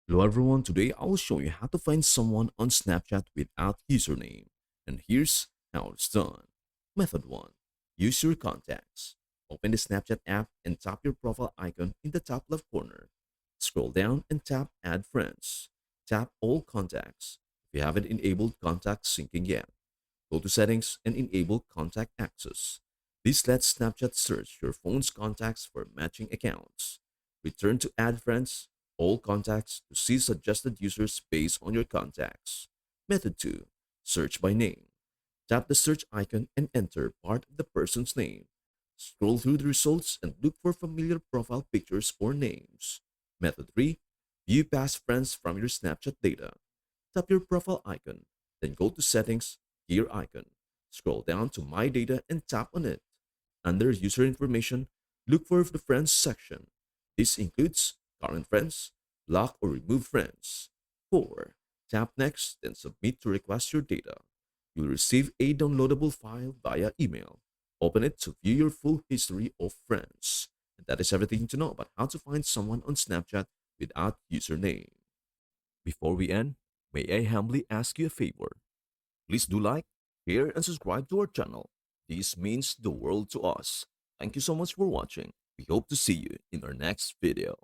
Hello everyone, today I will show you how to find someone on Snapchat without username. And here's how it's done. Method 1. Use your contacts. Open the Snapchat app and tap your profile icon in the top left corner. Scroll down and tap Add Friends. Tap All Contacts if you haven't enabled contact syncing yet. Go to Settings and enable Contact Access. This lets Snapchat search your phone's contacts for matching accounts. Return to Add Friends, All Contacts to see suggested users based on your contacts. Method 2. Search by name. Tap the search icon and enter part of the person's name. Scroll through the results and look for familiar profile pictures or names. Method 3. View past friends from your Snapchat data. Tap your profile icon, then go to Settings, Gear icon. Scroll down to My Data and tap on it. Under User Information, look for the Friends section. This includes current friends, block or remove friends. 4. Tap Next, then submit to request your data. You'll receive a downloadable file via email. Open it to view your full history of friends. And that is everything to know about how to find someone on Snapchat without username. Before we end, may I humbly ask you a favor? Please do like, share, and subscribe to our channel. This means the world to us. Thank you so much for watching. We hope to see you in our next video.